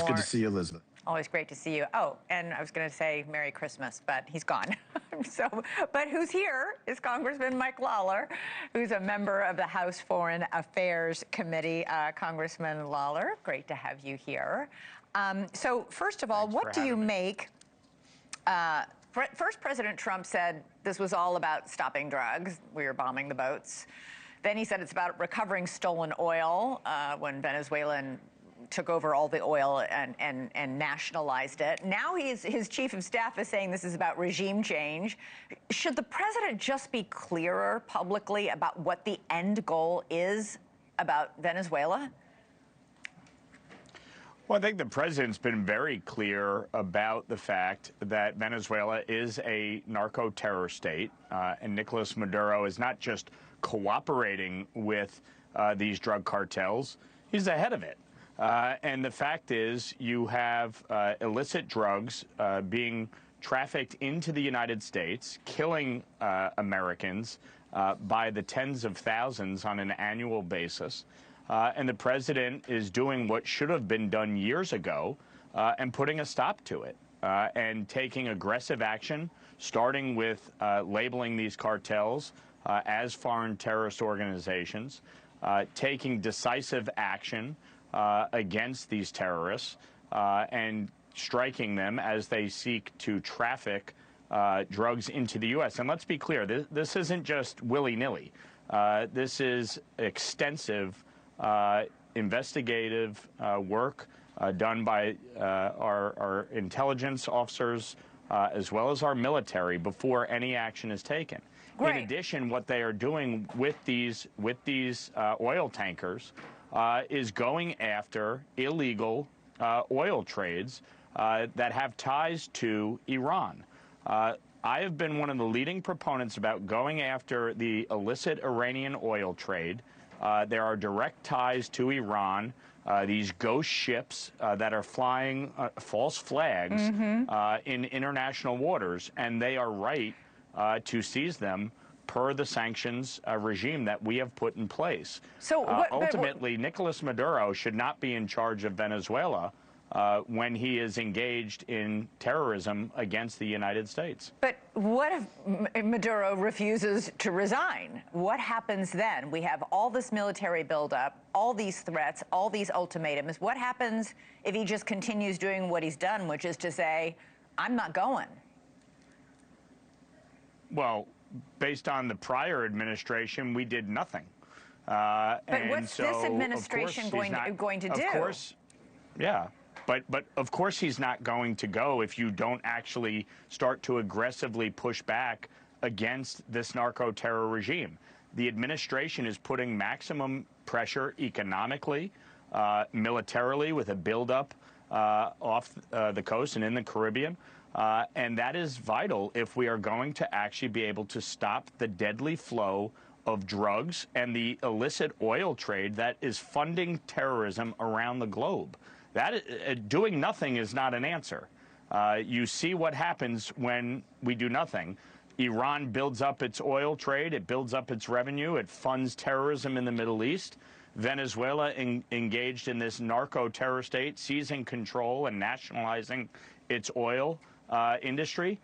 Always good to see you, Elizabeth. Always great to see you. Oh, and I was going to say Merry Christmas, but he's gone. But who's here is Congressman Mike Lawler, who's a member of the House Foreign Affairs Committee. Congressman Lawler, great to have you here. So first of all, what do you make? First, President Trump said this was all about stopping drugs. We were bombing the boats. Then he said it's about recovering stolen oil when Venezuela took over all the oil and nationalized it. Now his chief of staff is saying this is about regime change. Should the president just be clearer publicly about what the end goal is about Venezuela? Well, I think the president's been very clear about the fact that Venezuela is a narco-terror state, and Nicolas Maduro is not just cooperating with these drug cartels, he's ahead of it. And the fact is you have illicit drugs being trafficked into the United States, killing Americans by the tens of thousands on an annual basis. And the president is doing what should have been done years ago and putting a stop to it and taking aggressive action, starting with labeling these cartels as foreign terrorist organizations, taking decisive action against these terrorists and striking them as they seek to traffic drugs into the U.S. And let's be clear, this isn't just willy-nilly. This is extensive investigative work done by our intelligence officers as well as our military before any action is taken. Right. In addition, what they are doing with these oil tankers is going after illegal oil trades that have ties to Iran. I have been one of the leading proponents about going after the illicit Iranian oil trade. There are direct ties to Iran, these ghost ships that are flying false flags in international waters, and they are right to seize them per the sanctions regime that we have put in place. So ultimately, Nicolas Maduro should not be in charge of Venezuela when he is engaged in terrorism against the United States. But what if Maduro refuses to resign? What happens then? We have all this military buildup, all these threats, all these ultimatums. What happens if he just continues doing what he's done, which is to say, I'm not going? Well, based on the prior administration, we did nothing. But what's this administration going to do? Of course, yeah. But of course he's not going to go if you don't actually start to aggressively push back against this narco-terror regime. The administration is putting maximum pressure economically, militarily, with a buildup off the coast and in the Caribbean. And that is vital if we are going to actually be able to stop the deadly flow of drugs and the illicit oil trade that is funding terrorism around the globe. That doing nothing is not an answer. You see what happens when we do nothing. Iran builds up its oil trade, it builds up its revenue, it funds terrorism in the Middle East. Venezuela engaged in this narco-terror state, seizing control and nationalizing its oil industry.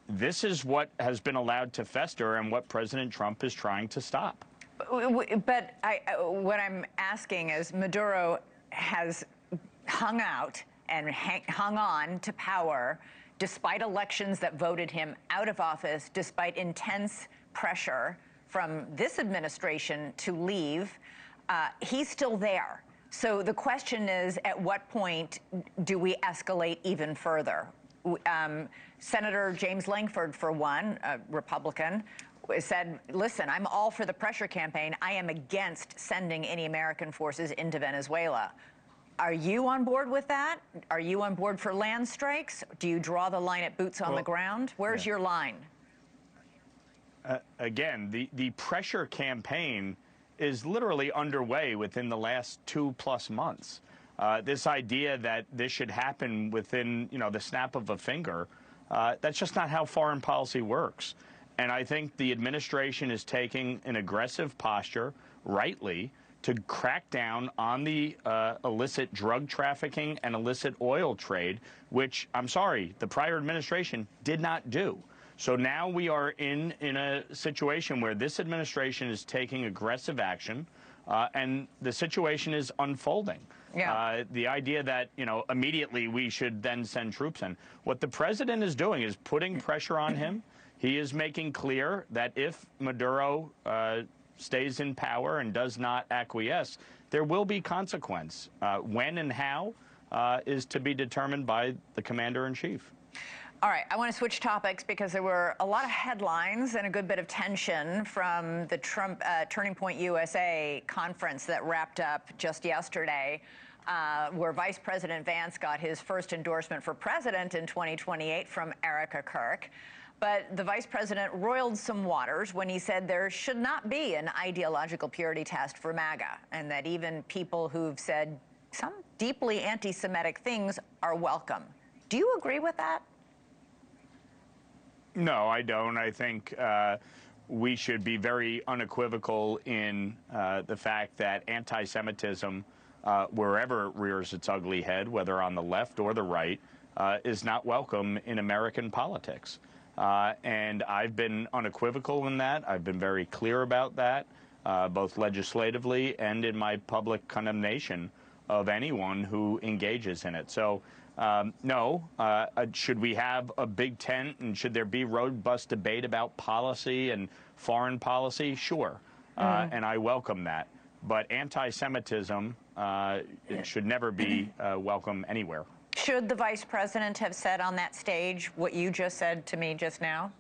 This is what has been allowed to fester and what President Trump is trying to stop. But what I'm asking is, Maduro has hung out and hung on to power despite elections that voted him out of office, despite intense pressure from this administration to leave. He's still there. So the question is, at what point do we escalate even further? Senator James Lankford, for one, a Republican, said, listen, I'm all for the pressure campaign. I am against sending any American forces into Venezuela. Are you on board with that? Are you on board for land strikes? Do you draw the line at boots on the ground? Where's your line? Again, the pressure campaign is literally underway within the last 2+ months. This idea that this should happen within, the snap of a finger, that's just not how foreign policy works. And I think the administration is taking an aggressive posture, rightly, to crack down on the illicit drug trafficking and illicit oil trade, which, I'm sorry, the prior administration did not do. So now we are in a situation where this administration is taking aggressive action, and the situation is unfolding. Yeah. The idea that, immediately we should then send troops in. What the president is doing is putting pressure on him. He is making clear that if Maduro stays in power and does not acquiesce, there will be consequence. When and how is to be determined by the commander-in-chief. All right, I want to switch topics because there were a lot of headlines and a good bit of tension from the Trump Turning Point USA conference that wrapped up just yesterday, where Vice President Vance got his first endorsement for president in 2028 from Erica Kirk. But the vice president roiled some waters when he said there should not be an ideological purity test for MAGA, and that even people who've said some deeply anti-Semitic things are welcome. Do you agree with that? No, I don't. I think we should be very unequivocal in the fact that anti-Semitism, wherever it rears its ugly head, whether on the left or the right, is not welcome in American politics. And I've been unequivocal in that. I've been very clear about that, both legislatively and in my public condemnation of anyone who engages in it. So, no. Should we have a big tent and should there be robust debate about policy and foreign policy? Sure. And I welcome that. But anti-Semitism it should never be welcome anywhere. Should the vice president have said on that stage what you just said to me just now?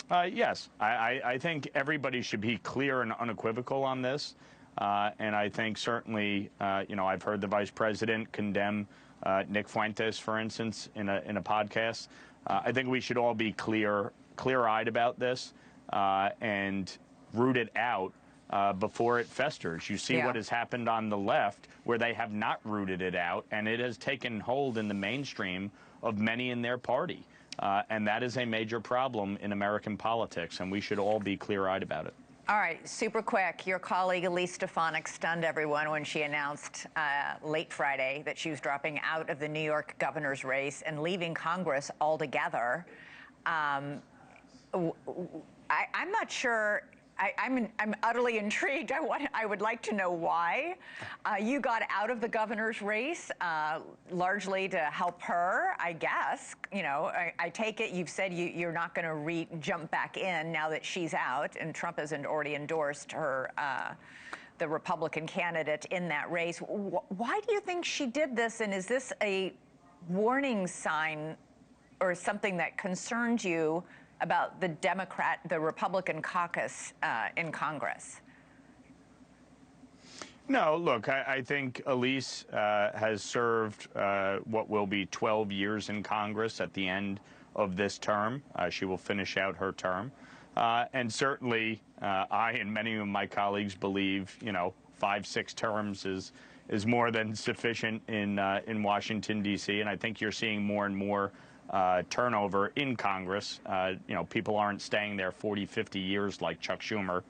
Yes. I think everybody should be clear and unequivocal on this. And I think certainly, I've heard the vice president condemn Nick Fuentes, for instance, in a podcast. I think we should all be clear-eyed about this and root it out before it festers. You see what has happened on the left, where they have not rooted it out, and it has taken hold in the mainstream of many in their party. And that is a major problem in American politics, and we should all be clear-eyed about it. All right, super quick. Your colleague Elise Stefanik stunned everyone when she announced late Friday that she was dropping out of the New York governor's race and leaving Congress altogether. I'm not sure. I'm utterly intrigued. I would like to know why. You got out of the governor's race largely to help her, I guess. I take it you've said you're not going to jump back in now that she's out, and Trump hasn't already endorsed her, the Republican candidate in that race. Why do you think she did this, and is this a warning sign or something that concerns you about the Republican caucus in Congress? No, look, I think Elise has served what will be 12 years in Congress at the end of this term. She will finish out her term. And certainly, I and many of my colleagues believe, 5-6 terms is more than sufficient in Washington, D.C. And I think you're seeing more and more turnover in Congress. People aren't staying there 40, 50 years like Chuck Schumer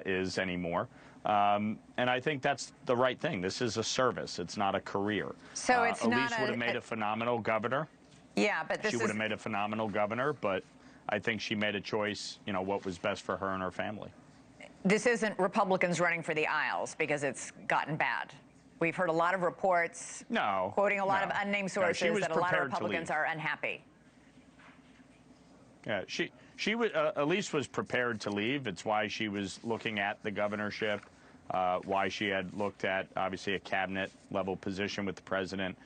is anymore. And I think that's the right thing. This is a service. It's not a career. So it's Elise would have made a phenomenal governor. Yeah, but she would have made a phenomenal governor, but I think she made a choice, what was best for her and her family. This isn't Republicans running for the aisles because it's gotten bad. We've heard a lot of reports, quoting a lot of unnamed sources, that a lot of Republicans are unhappy. Yeah, Elise was prepared to leave. It's why she was looking at the governorship, why she had looked at, obviously, a cabinet-level position with the president.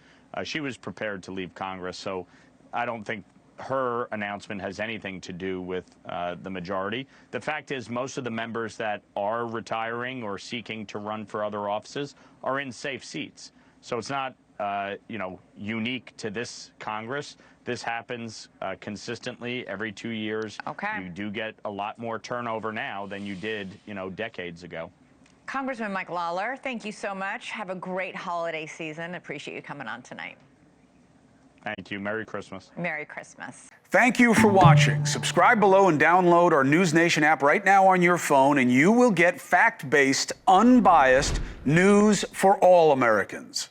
She was prepared to leave Congress, so I don't think her announcement has anything to do with the majority. The fact is, most of the members that are retiring or seeking to run for other offices are in safe seats. So it's not, unique to this Congress. This happens consistently every 2 years. Okay. You do get a lot more turnover now than you did, decades ago. Congressman Mike Lawler, thank you so much. Have a great holiday season. Appreciate you coming on tonight. Thank you. Merry Christmas. Merry Christmas. Thank you for watching. Subscribe below and download our NewsNation app right now on your phone, and you will get fact-based, unbiased news for all Americans.